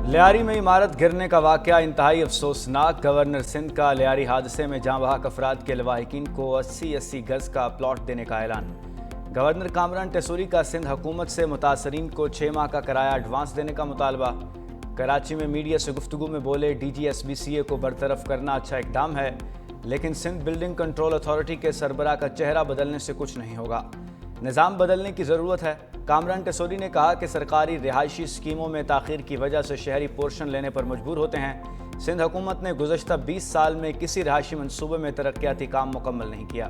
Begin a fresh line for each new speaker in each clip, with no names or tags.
لیاری میں عمارت گرنے کا واقعہ انتہائی افسوسناک۔ گورنر سندھ کا لیاری حادثے میں جاں بحق افراد کے لواحقین کو 80 گز کا پلاٹ دینے کا اعلان۔ گورنر کامران ٹیسوری کا سندھ حکومت سے متاثرین کو 6 ماہ کا کرایہ ایڈوانس دینے کا مطالبہ۔ کراچی میں میڈیا سے گفتگو میں بولے D G S B C A کو برطرف کرنا اچھا اقدام ہے، لیکن سندھ بلڈنگ کنٹرول اتھارٹی کے سربراہ کا چہرہ بدلنے سے کچھ نہیں ہوگا، نظام بدلنے کی ضرورت ہے۔ کامران ٹیسوری نے کہا کہ سرکاری رہائشی اسکیموں میں تاخیر کی وجہ سے شہری پورشن لینے پر مجبور ہوتے ہیں۔ سندھ حکومت نے گزشتہ 20 سال میں کسی رہائشی منصوبے میں ترقیاتی کام مکمل نہیں کیا۔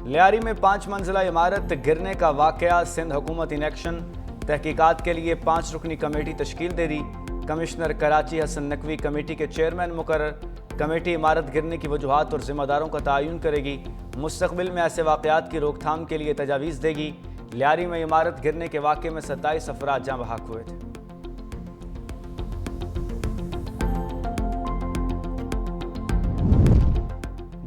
لیاری میں 5 منزلہ عمارت گرنے کا واقعہ، سندھ حکومت ان ایکشن، تحقیقات کے لیے 5 رکنی کمیٹی تشکیل دے دی۔ کمشنر کراچی حسن نقوی کمیٹی کے چیئرمین مقرر۔ کمیٹی عمارت گرنے کی وجوہات اور ذمہ داروں کا تعین کرے گی، مستقبل میں ایسے واقعات کی روک تھام کے لیے تجاویز دے گی۔ لیاری میں عمارت گرنے کے واقعے میں 27 افراد جاں بحق ہوئے تھے۔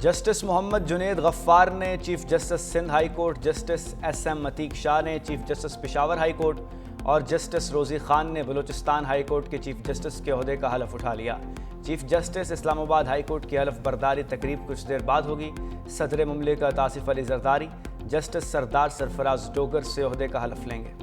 جسٹس محمد جنید غفار نے chief justice Sindh high court, justice S M Ateeq Shah نے chief justice Peshawar high court اور جسٹس روزی خان نے بلوچستان ہائی کورٹ کے چیف جسٹس کے عہدے کا حلف اٹھا لیا۔ چیف جسٹس اسلام آباد ہائی کورٹ کی حلف برداری تقریب کچھ دیر بعد ہوگی۔ صدر مملکت آصف علی زرداری جسٹس سردار سرفراز ڈوگر سے عہدے کا حلف لیں گے۔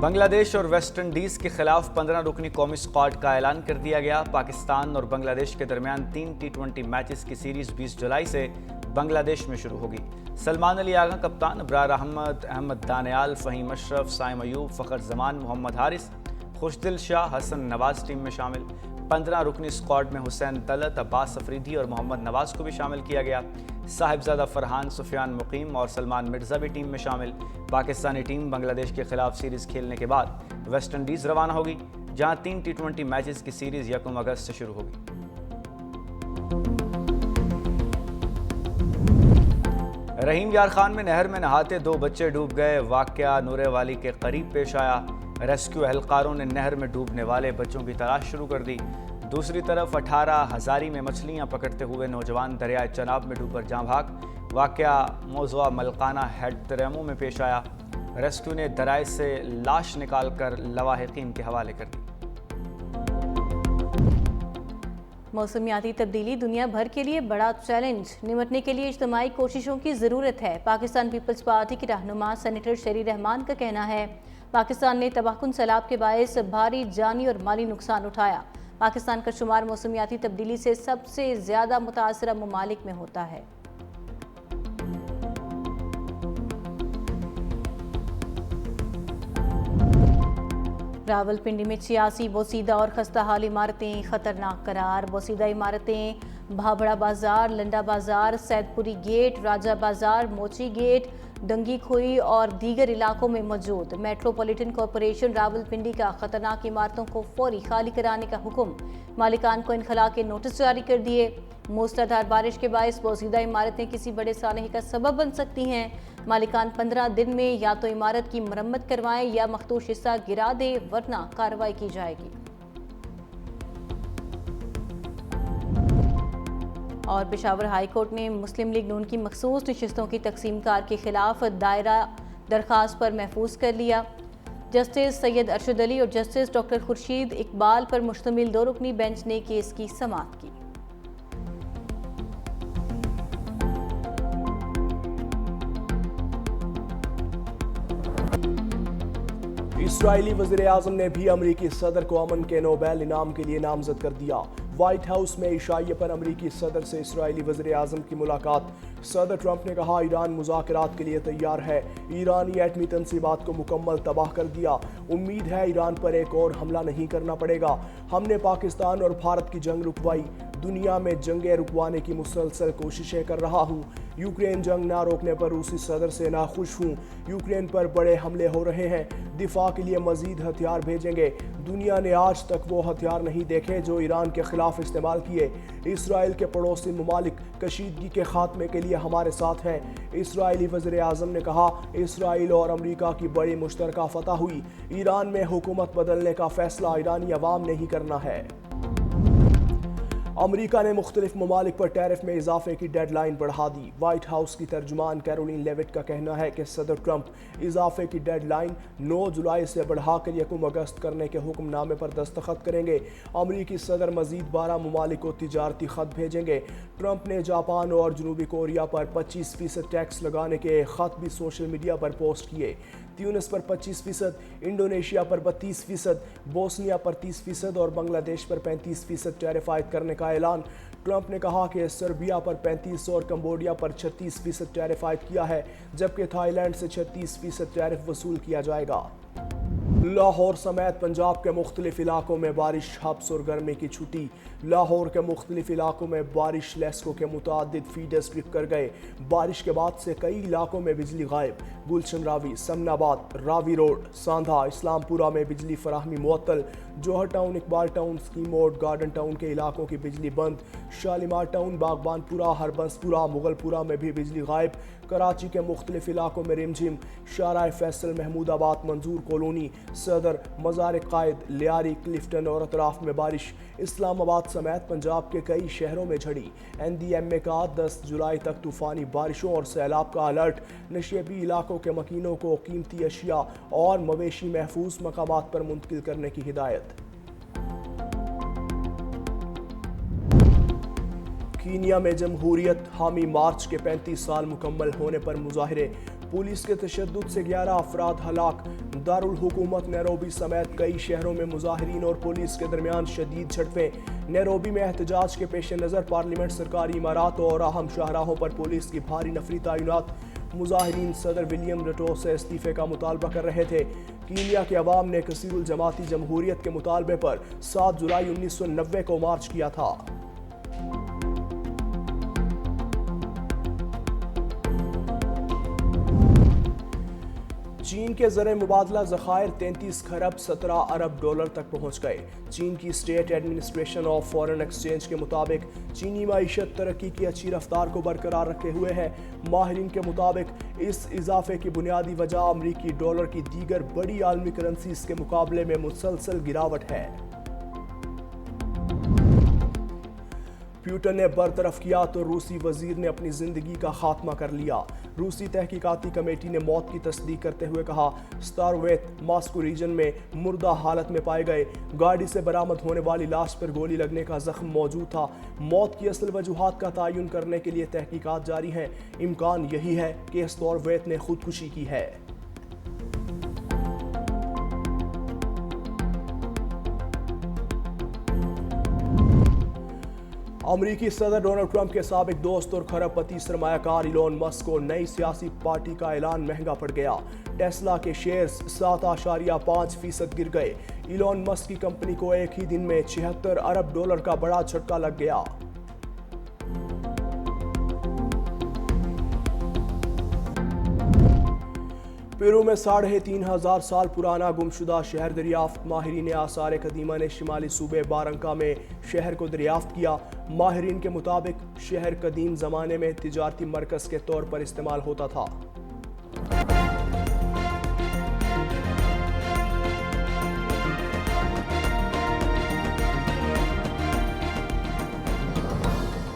بنگلہ دیش اور ویسٹ انڈیز کے خلاف 15 رکنی قومی اسکواڈ کا اعلان کر دیا گیا۔ پاکستان اور بنگلہ دیش کے درمیان 3 ٹی20 میچز کی سیریز 20 جولائی سے بنگلہ دیش میں شروع ہوگی۔ سلمان علی آغا کپتان، ابرار احمد، احمد دانیال، فہیم اشرف، سائم ایوب، فخر زمان، محمد حارث، خوشدل شاہ، حسن نواز ٹیم میں شامل۔ 15 رکنی اسکواڈ میں حسین طلعت، عباس افریدی اور محمد نواز کو بھی شامل کیا گیا۔ صاحبزادہ فرحان، سفیان مقیم اور سلمان مرزا بھی ٹیم میں شامل۔ پاکستانی ٹیم بنگلہ دیش کے خلاف سیریز کھیلنے کے بعد ویسٹ انڈیز روانہ ہوگی، جہاں 3 ٹی20 میچز کی سیریز 1 اگست سے شروع ہوگی۔ رحیم یار خان میں نہر میں نہاتے 2 بچے ڈوب گئے۔ واقعہ نورے والی کے قریب پیش آیا۔ ریسکیو اہلکاروں نے نہر میں ڈوبنے والے بچوں کی تلاش شروع کر دی۔ دوسری طرف 18 ہزاری میں مچھلیاں پکڑتے ہوئے نوجوان دریائے چناب میں ڈوب کر جاں بحق۔ واقعہ موضوع ملکانہ ہیڈ تریمو میں پیش آیا۔ ریسکیو نے دریائے سے لاش نکال کر لواحقین کے حوالے کر دی۔
موسمیاتی تبدیلی دنیا بھر کے لیے بڑا چیلنج، نمٹنے کے لیے اجتماعی کوششوں کی ضرورت ہے۔ پاکستان پیپلز پارٹی کی رہنما سینیٹر شیری رحمان کا کہنا ہے، پاکستان نے تباہ کن سیلاب کے باعث بھاری جانی اور مالی نقصان اٹھایا۔ پاکستان کا شمار موسمیاتی تبدیلی سے سب سے زیادہ متاثرہ ممالک میں ہوتا ہے۔ راولپنڈی میں 86 بوسیدہ اور خستہ حال عمارتیں خطرناک قرار۔ بوسیدہ عمارتیں بھابڑا بازار، لنڈا بازار، سید پوری گیٹ، راجہ بازار، موچی گیٹ، ڈنگی کھوئی اور دیگر علاقوں میں موجود۔ میٹروپولیٹن کارپوریشن راولپنڈی کا خطرناک عمارتوں کو فوری خالی کرانے کا حکم، مالکان کو انخلاء کے نوٹس جاری کر دیے۔ موسلادھار بارش کے باعث بوسیدہ عمارتیں کسی بڑے سانحے کا سبب بن سکتی ہیں۔ مالکان 15 دن میں یا تو عمارت کی مرمت کروائیں یا مخدوش حصہ گرا دیں، ورنہ کارروائی کی جائے گی۔ اور پشاور ہائی کورٹ نے مسلم لیگ نون کی مخصوص نشستوں کی تقسیم کار کے خلاف دائرہ درخواست پر محفوظ کر لیا۔ جسٹس سید ارشد علی اور جسٹس ڈاکٹر خورشید اقبال پر مشتمل 2 رکنی بینچ نے کیس کی سماعت کی۔
اسرائیلی وزیر اعظم نے بھی امریکی صدر کو امن کے نوبیل انعام کے لیے نامزد کر دیا۔ وائٹ ہاؤس میں عشائیے پر امریکی صدر سے اسرائیلی وزیر اعظم کی ملاقات۔ صدر ٹرمپ نے کہا ایران مذاکرات کے لیے تیار ہے، ایرانی ایٹمی تنصیبات کو مکمل تباہ کر دیا، امید ہے ایران پر ایک اور حملہ نہیں کرنا پڑے گا۔ ہم نے پاکستان اور بھارت کی جنگ رکوائی، دنیا میں جنگیں رکوانے کی مسلسل کوششیں کر رہا ہوں۔ یوکرین جنگ نہ روکنے پر روسی صدر سے ناخوش ہوں۔ یوکرین پر بڑے حملے ہو رہے ہیں، دفاع کے لیے مزید ہتھیار بھیجیں گے۔ دنیا نے آج تک وہ ہتھیار نہیں دیکھے جو ایران کے خلاف استعمال کیے۔ اسرائیل کے پڑوسی ممالک کشیدگی کے خاتمے کے لیے ہمارے ساتھ ہیں۔ اسرائیلی وزیر اعظم نے کہا اسرائیل اور امریکہ کی بڑی مشترکہ فتح ہوئی، ایران میں حکومت بدلنے کا فیصلہ ایرانی عوام نے ہی کرنا ہے۔ امریکہ نے مختلف ممالک پر ٹیرف میں اضافے کی ڈیڈ لائن بڑھا دی۔ وائٹ ہاؤس کی ترجمان کیرولین لیوٹ کا کہنا ہے کہ صدر ٹرمپ اضافے کی ڈیڈ لائن 9 جولائی سے بڑھا کر 1 اگست کرنے کے حکم نامے پر دستخط کریں گے۔ امریکی صدر مزید 12 ممالک کو تجارتی خط بھیجیں گے۔ ٹرمپ نے جاپان اور جنوبی کوریا پر 25% ٹیکس لگانے کے خط بھی سوشل میڈیا پر پوسٹ کیے۔ تیونس پر 25%، انڈونیشیا پر 32%، بوسنیا پر 30% اور بنگلہ دیش پر 35% ٹیرف عائد کرنے کا اعلان۔ ٹرمپ نے کہا کہ سربیا پر 35% اور کمبوڈیا پر 36% ٹیرف عائد کیا ہے، جبکہ تھائی لینڈ سے 36% ٹیرف وصول کیا جائے گا۔ لاہور سمیت پنجاب کے مختلف علاقوں میں بارش، حبس اور گرمی کی چھٹی۔ لاہور کے مختلف علاقوں میں بارش، لیسکو کے متعدد فیڈرز ٹرپ کر گئے۔ بارش کے بعد سے کئی علاقوں میں بجلی غائب۔ گلشن راوی، سمن آباد، راوی روڈ، ساندھا، اسلام پورہ میں بجلی فراہمی معطل۔ Johar town, Iqbal town, scheme Mor, garden town کے علاقوں کی بجلی بند۔ شالیمار ٹاؤن، باغبان پورہ، ہربنس پورہ، مغل پورہ میں بھی بجلی غائب۔ کراچی کے مختلف علاقوں میں رمجھم۔ شارع فیصل، محمود آباد، منظور کالونی، صدر، مزار قائد، لیاری، کلفٹن اور اطراف میں بارش۔ اسلام آباد سمیت پنجاب کے کئی شہروں میں جھڑی۔ NDMA کا 10 جولائی تک طوفانی بارشوں اور سیلاب کا الرٹ۔ نشیبی علاقوں کے مکینوں کو قیمتی اشیاء اور مویشی محفوظ مقامات پر منتقل کرنے کی ہدایت۔ کینیا میں جمہوریت حامی مارچ کے 35 سال مکمل ہونے پر مظاہرے۔ پولیس کے تشدد سے 11 افراد ہلاک۔ دارالحکومت نیروبی سمیت کئی شہروں میں مظاہرین اور پولیس کے درمیان شدید جھڑپیں۔ نیروبی میں احتجاج کے پیش نظر پارلیمنٹ، سرکاری عمارات اور اہم شاہراہوں پر پولیس کی بھاری نفری تعینات۔ مظاہرین صدر ولیم رٹو سے استعفے کا مطالبہ کر رہے تھے۔ کینیا کے عوام نے کثیر الجماعتی جمہوریت کے مطالبے پر 7 جولائی 1990 کو مارچ کیا تھا۔ چین کے زر مبادلہ ذخائر 33 خرب 17 ارب ڈالر تک پہنچ گئے۔ چین کی state administration of foreign exchange کے مطابق چینی معیشت ترقی کی اچھی رفتار کو برقرار رکھے ہوئے ہے۔ ماہرین کے مطابق اس اضافے کی بنیادی وجہ امریکی ڈالر کی دیگر بڑی عالمی کرنسیز کے مقابلے میں مسلسل گراوٹ ہے۔ پیوٹن نے برطرف کیا تو روسی وزیر نے اپنی زندگی کا خاتمہ کر لیا۔ روسی تحقیقاتی کمیٹی نے موت کی تصدیق کرتے ہوئے کہا، ستارویت ماسکو ریجن میں مردہ حالت میں پائے گئے۔ گاڑی سے برآمد ہونے والی لاش پر گولی لگنے کا زخم موجود تھا۔ موت کی اصل وجوہات کا تعین کرنے کے لیے تحقیقات جاری ہیں۔ امکان یہی ہے کہ ستارویت نے خودکشی کی ہے۔ امریکی صدر ڈونلڈ ٹرمپ کے سابق دوست اور کھرب پتی سرمایہ کار ایلون مسک کو نئی سیاسی پارٹی کا اعلان مہنگا پڑ گیا۔ ٹیسلا کے شیئرز 7.5% گر گئے۔ ایلون مسک کی کمپنی کو ایک ہی دن میں 76 ارب ڈالر کا بڑا جھٹکا لگ گیا۔ پیرو میں 3500 سال پرانا گمشدہ شہر دریافت۔ ماہرین آثار قدیمہ نے شمالی صوبے بارنکا میں شہر کو دریافت کیا۔ ماہرین کے مطابق شہر قدیم زمانے میں تجارتی مرکز کے طور پر استعمال ہوتا تھا۔